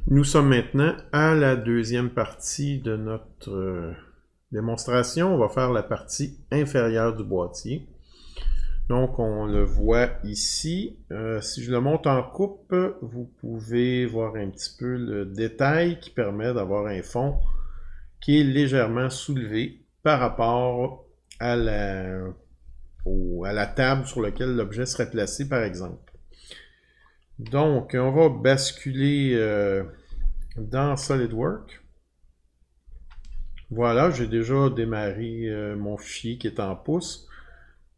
Nous sommes maintenant à la deuxième partie de notre démonstration. On va faire la partie inférieure du boîtier. Donc, on le voit ici. Si je le monte en coupe, vous pouvez voir un petit peu le détail qui permet d'avoir un fond qui est légèrement soulevé par rapport à la table sur laquelle l'objet serait placé, par exemple. Donc, on va basculer dans SolidWorks. Voilà, j'ai déjà démarré mon fichier qui est en pouces.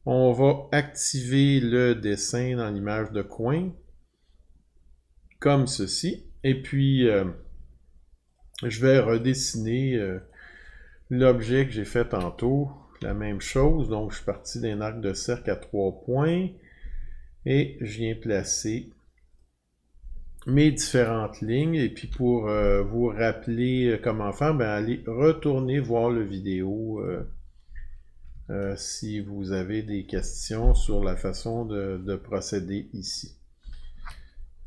On va activer le dessin dans l'image de coin, comme ceci. Et puis, je vais redessiner l'objet que j'ai fait tantôt. La même chose, donc je suis parti d'un arc de cercle à 3 points. Et je viens placer mes différentes lignes. Et puis pour vous rappeler comment faire, ben allez retourner voir le vidéo si vous avez des questions sur la façon de procéder ici.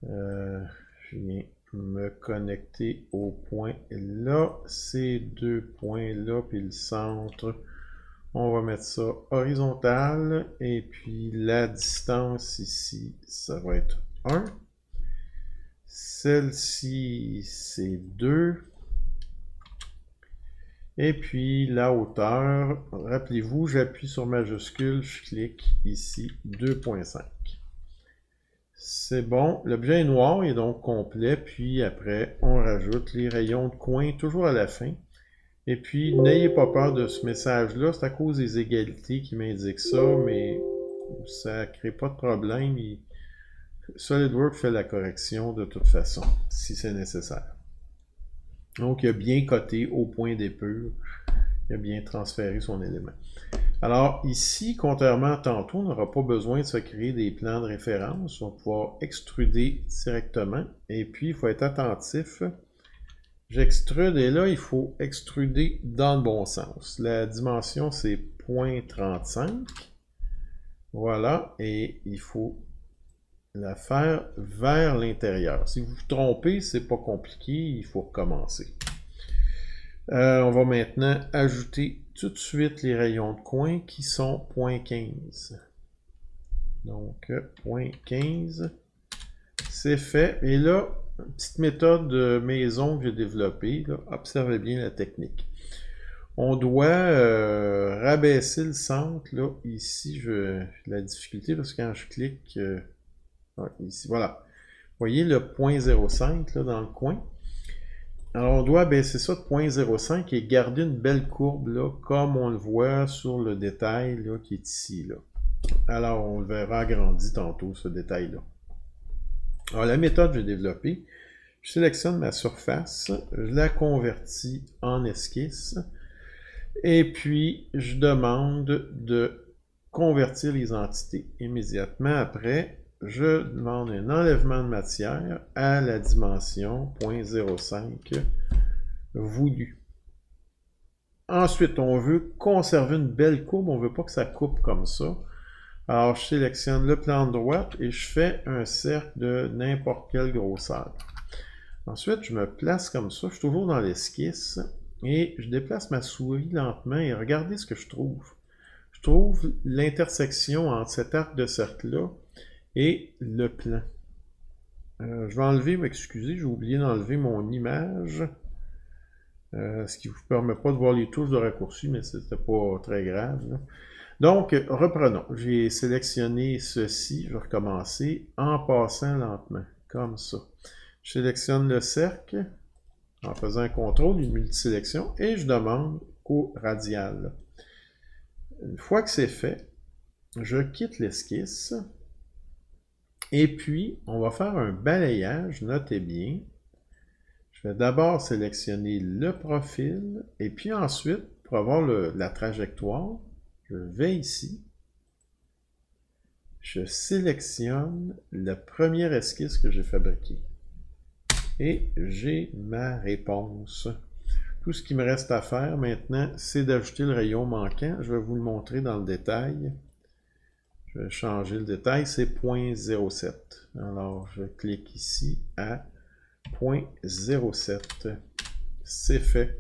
Je viens me connecter au point là, ces deux points là, puis le centre. On va mettre ça horizontal, et puis la distance ici, ça va être 1. Celle-ci, c'est 2. Et puis la hauteur, rappelez-vous, j'appuie sur majuscule, je clique ici, 2.5. C'est bon, l'objet est noir, il est donc complet, puis après, on rajoute les rayons de coin, toujours à la fin. Et puis, n'ayez pas peur de ce message-là, c'est à cause des égalités qui m'indiquent ça, mais ça ne crée pas de problème. SolidWorks fait la correction de toute façon, si c'est nécessaire. Donc, il a bien coté au point d'épure, il a bien transféré son élément. Alors, ici, contrairement à tantôt, on n'aura pas besoin de se créer des plans de référence, on va pouvoir extruder directement, et puis il faut être attentif. J'extrude, et là, il faut extruder dans le bon sens. La dimension, c'est 0.35. Voilà, et il faut la faire vers l'intérieur. Si vous vous trompez, c'est pas compliqué, il faut recommencer. On va maintenant ajouter tout de suite les rayons de coin qui sont 0.15. Donc, 0.15, c'est fait. Et là, une petite méthode de maison que j'ai développée, là, observez bien la technique. On doit rabaisser le centre, là, ici, la difficulté, parce que quand je clique, ici, voilà. Vous voyez le 0.05 là, dans le coin. Alors, on doit baisser ça de 0.05 et garder une belle courbe, là, comme on le voit sur le détail là, qui est ici. Là. Alors, on le verra agrandi tantôt, ce détail-là. Alors, la méthode que j'ai développée, je sélectionne ma surface, je la convertis en esquisse, et puis je demande de convertir les entités. Immédiatement après, je demande un enlèvement de matière à la dimension 0.05 voulu. Ensuite, on veut conserver une belle courbe, on ne veut pas que ça coupe comme ça. Alors, je sélectionne le plan de droite et je fais un cercle de n'importe quelle grosseur. Ensuite, je me place comme ça, je suis toujours dans l'esquisse, et je déplace ma souris lentement et regardez ce que je trouve. Je trouve l'intersection entre cet arc de cercle-là et le plan. Je vais enlever, excusez, j'ai oublié d'enlever mon image, ce qui ne vous permet pas de voir les touches de raccourci, mais c'était pas très grave. Là. Donc, reprenons. J'ai sélectionné ceci, je vais recommencer en passant lentement, comme ça. Je sélectionne le cercle en faisant un contrôle, une multisélection, et je demande au radial. Une fois que c'est fait, je quitte l'esquisse, et puis on va faire un balayage, notez bien. Je vais d'abord sélectionner le profil, et puis ensuite, pour avoir la trajectoire, je vais ici, je sélectionne la première esquisse que j'ai fabriquée. Et j'ai ma réponse. Tout ce qui me reste à faire maintenant, c'est d'ajouter le rayon manquant. Je vais vous le montrer dans le détail. Je vais changer le détail, c'est 0.07. Alors, je clique ici à 0.07. C'est fait.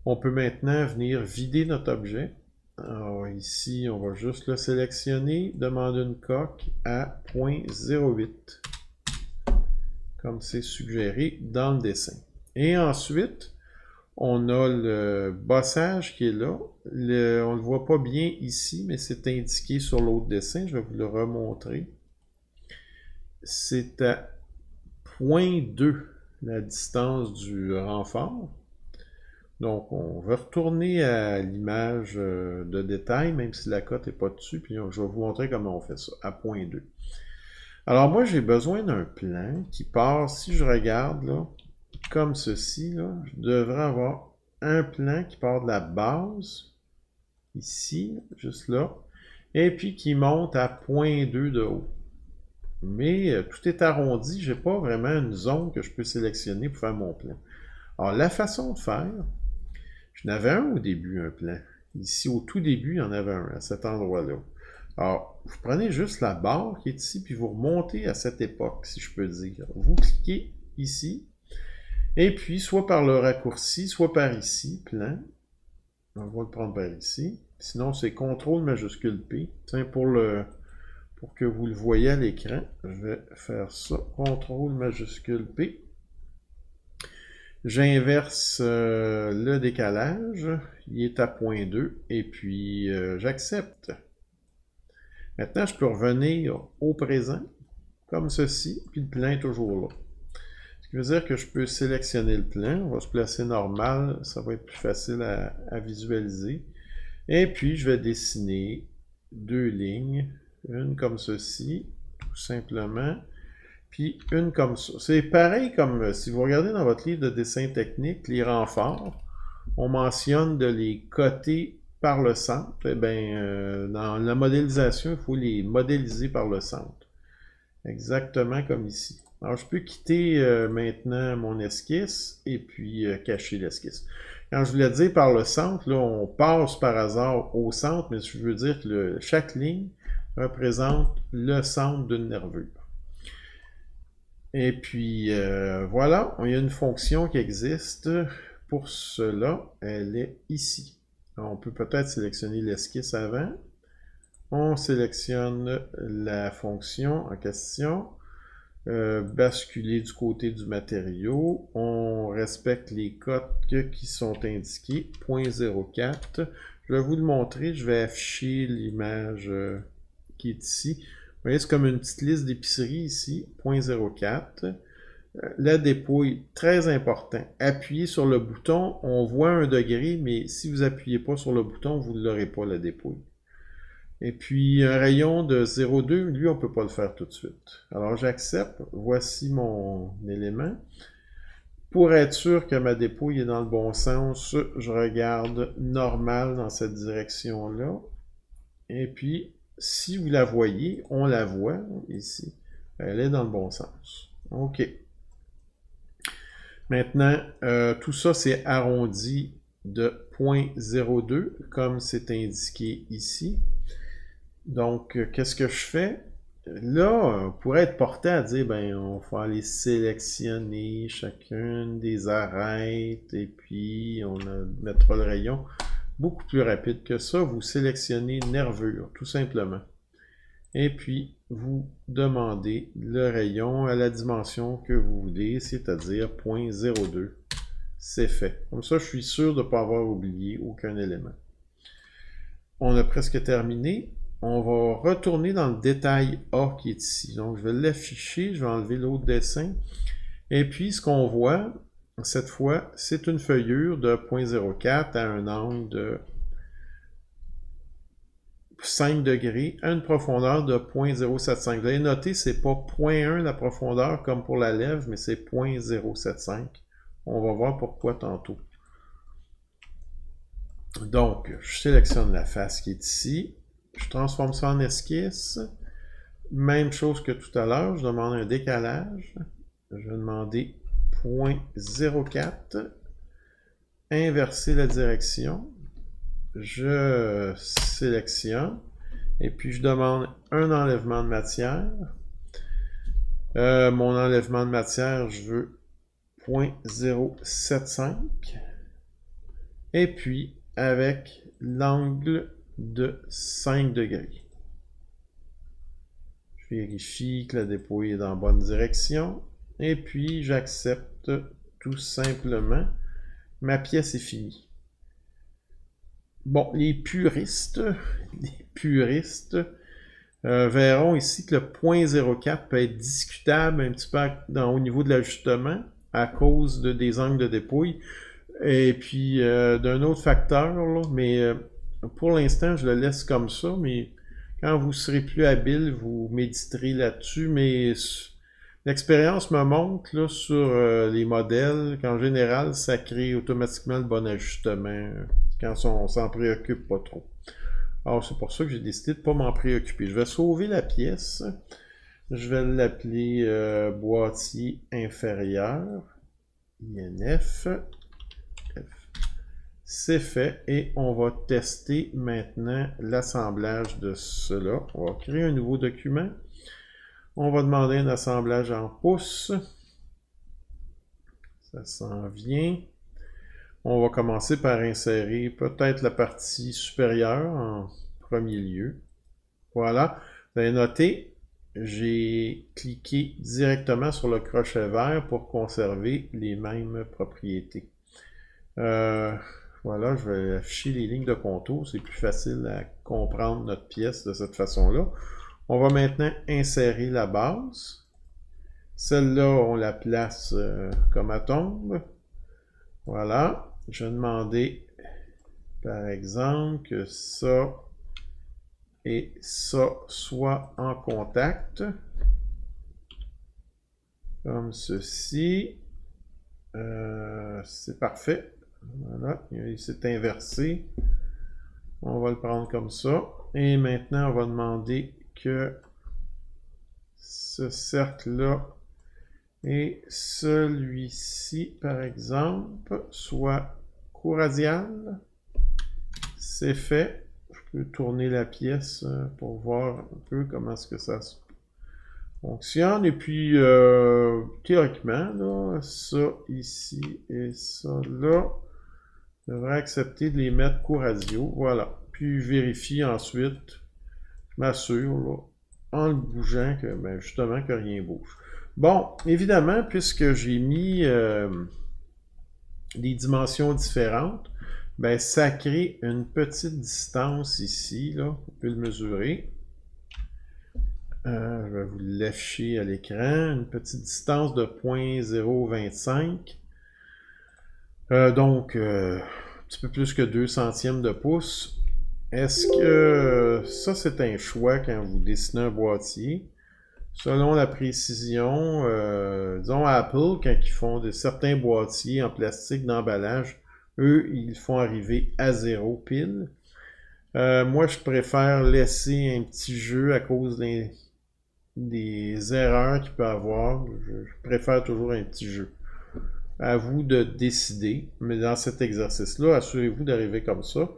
On peut maintenant venir vider notre objet. Alors ici, on va juste le sélectionner, demander une coque à 0.08, comme c'est suggéré dans le dessin. Et ensuite, on a le bossage qui est là. On ne le voit pas bien ici, mais c'est indiqué sur l'autre dessin. Je vais vous le remontrer. C'est à 0.2 la distance du renfort. Donc, on va retourner à l'image de détail, même si la cote n'est pas dessus, puis je vais vous montrer comment on fait ça, à 0.2. Alors, moi, j'ai besoin d'un plan qui part, si je regarde, là, comme ceci, là, je devrais avoir un plan qui part de la base, ici, juste là, et puis qui monte à 0.2 de haut. Mais tout est arrondi, je n'ai pas vraiment une zone que je peux sélectionner pour faire mon plan. Alors, la façon de faire, je n'avais un au début, un plan. Ici, au tout début, il y en avait un, à cet endroit-là. Alors, vous prenez juste la barre qui est ici, puis vous remontez à cette époque, si je peux dire. Vous cliquez ici, et puis, soit par le raccourci, soit par ici, plan. On va le prendre par ici. Sinon, c'est CTRL majuscule P. Tiens, pour que vous le voyez à l'écran, je vais faire ça. CTRL majuscule P. J'inverse le décalage. Il est à 0.2. Et puis, j'accepte. Maintenant, je peux revenir au présent, comme ceci, puis le plan est toujours là. Ce qui veut dire que je peux sélectionner le plan, on va se placer normal, ça va être plus facile à visualiser. Et puis, je vais dessiner deux lignes, une comme ceci, tout simplement, puis une comme ça. C'est pareil comme si vous regardez dans votre livre de dessin technique, les renforts, on mentionne de les coter par le centre. Eh bien, dans la modélisation, il faut les modéliser par le centre. Exactement comme ici. Alors, je peux quitter maintenant mon esquisse et puis cacher l'esquisse. Quand je voulais dire par le centre, là, on passe par hasard au centre, mais je veux dire que chaque ligne représente le centre d'une nervure. Et puis, voilà, il y a une fonction qui existe pour cela. Elle est ici. Alors, on peut peut-être sélectionner l'esquisse avant. On sélectionne la fonction en question. Basculer du côté du matériau. On respecte les cotes qui sont indiquées. 0.04. Je vais vous le montrer. Je vais afficher l'image qui est ici. Vous voyez, c'est comme une petite liste d'épicerie ici. 0.04. La dépouille, très important. Appuyez sur le bouton. On voit un degré, mais si vous n'appuyez pas sur le bouton, vous ne l'aurez pas, la dépouille. Et puis, un rayon de 0,2, lui, on ne peut pas le faire tout de suite. Alors, j'accepte. Voici mon élément. Pour être sûr que ma dépouille est dans le bon sens, je regarde normal dans cette direction-là. Et puis, si vous la voyez, on la voit ici. Elle est dans le bon sens. OK. Maintenant, tout ça, c'est arrondi de 0.02, comme c'est indiqué ici. Donc, qu'est-ce que je fais? Là, on pourrait être porté à dire, ben, on va aller sélectionner chacune des arêtes et puis on mettra le rayon. Beaucoup plus rapide que ça, vous sélectionnez nervure, tout simplement. Et puis, vous demandez le rayon à la dimension que vous voulez, c'est-à-dire 0.02. C'est fait. Comme ça, je suis sûr de ne pas avoir oublié aucun élément. On a presque terminé. On va retourner dans le détail A qui est ici. Donc, je vais l'afficher, je vais enlever l'autre dessin. Et puis, ce qu'on voit, cette fois, c'est une feuillure de 0.04 à un angle de 5 degrés à une profondeur de 0.075. Vous allez noter, c'est pas 0.1 la profondeur comme pour la lèvre, mais c'est 0.075. On va voir pourquoi tantôt. Donc, je sélectionne la face qui est ici. Je transforme ça en esquisse. Même chose que tout à l'heure, je demande un décalage. Je vais demander 0.04. Inverser la direction. Je sélectionne. Et puis je demande un enlèvement de matière. Mon enlèvement de matière, je veux 0.075. Et puis, avec l'angle de 5 degrés. Je vérifie que la dépouille est dans la bonne direction. Et puis, j'accepte tout simplement. Ma pièce est finie. Bon, les puristes verront ici que le 0.04 peut être discutable un petit peu au niveau de l'ajustement à cause des angles de dépouille et puis d'un autre facteur, là, mais pour l'instant, je le laisse comme ça, mais quand vous serez plus habile, vous méditerez là-dessus, mais l'expérience me montre là, sur les modèles qu'en général, ça crée automatiquement le bon ajustement quand on s'en préoccupe pas trop. Alors, c'est pour ça que j'ai décidé de ne pas m'en préoccuper. Je vais sauver la pièce. Je vais l'appeler boîtier inférieur. INF. C'est fait. Et on va tester maintenant l'assemblage de cela. On va créer un nouveau document. On va demander un assemblage en pouces. Ça s'en vient. On va commencer par insérer peut-être la partie supérieure en premier lieu. Voilà. Vous allez noter, j'ai cliqué directement sur le crochet vert pour conserver les mêmes propriétés. Voilà, je vais afficher les lignes de contour. C'est plus facile à comprendre notre pièce de cette façon-là. On va maintenant insérer la base. Celle-là, on la place comme à tombe. Voilà. Je vais demander, par exemple, que ça et ça soient en contact. Comme ceci. C'est parfait. Voilà, il s'est inversé. On va le prendre comme ça. Et maintenant, on va demander que ce cercle-là et celui-ci, par exemple, soit co-radial. C'est fait. Je peux tourner la pièce pour voir un peu comment est-ce que ça fonctionne. Et puis, théoriquement, là, ça ici et ça là, je devrais accepter de les mettre co-radiaux. Voilà. Puis, je vérifie ensuite, je m'assure, là, en le bougeant, que ben, justement, que rien bouge. Bon, évidemment, puisque j'ai mis des dimensions différentes, ben, ça crée une petite distance ici, là. On peut le mesurer. Je vais vous l'afficher à l'écran. Une petite distance de 0.025. Donc, un petit peu plus que 2 centièmes de pouce. Est-ce que ça, c'est un choix quand vous dessinez un boîtier? Selon la précision, disons Apple, quand ils font certains boîtiers en plastique d'emballage, eux, ils font arriver à 0 pile. Moi, je préfère laisser un petit jeu à cause des erreurs qu'il peut avoir. Je préfère toujours un petit jeu. À vous de décider, mais dans cet exercice-là, assurez-vous d'arriver comme ça.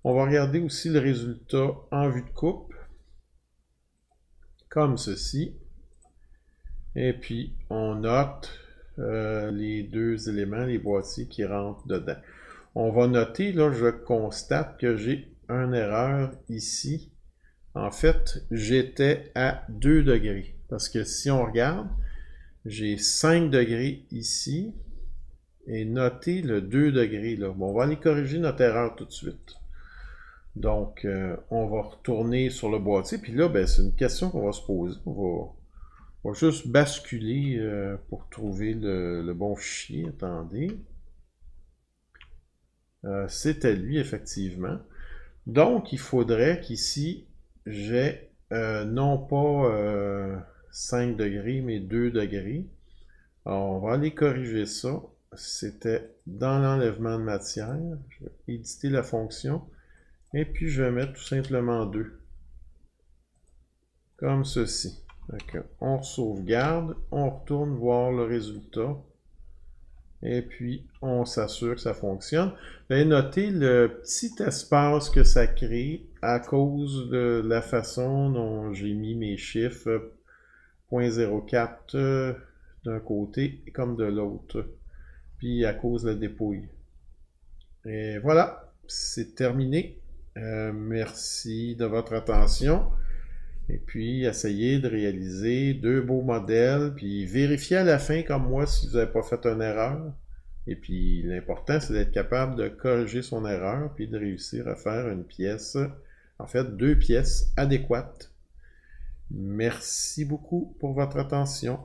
On va regarder aussi le résultat en vue de coupe, comme ceci. Et puis, on note les deux éléments, les boîtiers qui rentrent dedans. On va noter, là, je constate que j'ai une erreur ici. En fait, j'étais à 2 degrés. Parce que si on regarde, j'ai 5 degrés ici. Et notez le 2 degrés là. Bon, on va aller corriger notre erreur tout de suite. Donc, on va retourner sur le boîtier. Puis là, ben, c'est une question qu'on va se poser. On va juste basculer pour trouver le bon fichier. Attendez. C'était lui, effectivement. Donc, il faudrait qu'ici, j'ai non pas 5 degrés, mais 2 degrés. Alors, on va aller corriger ça. C'était dans l'enlèvement de matière. Je vais éditer la fonction. Et puis, je vais mettre tout simplement 2. Comme ceci. Donc, on sauvegarde. On retourne voir le résultat. Et puis, on s'assure que ça fonctionne. Vous allez noter le petit espace que ça crée à cause de la façon dont j'ai mis mes chiffres 0.04 d'un côté comme de l'autre. Puis à cause de la dépouille. Et voilà, c'est terminé. Merci de votre attention. Et puis, essayez de réaliser 2 beaux modèles, puis vérifiez à la fin, comme moi, si vous n'avez pas fait une erreur. Et puis, l'important, c'est d'être capable de corriger son erreur, puis de réussir à faire une pièce, en fait, 2 pièces adéquates. Merci beaucoup pour votre attention.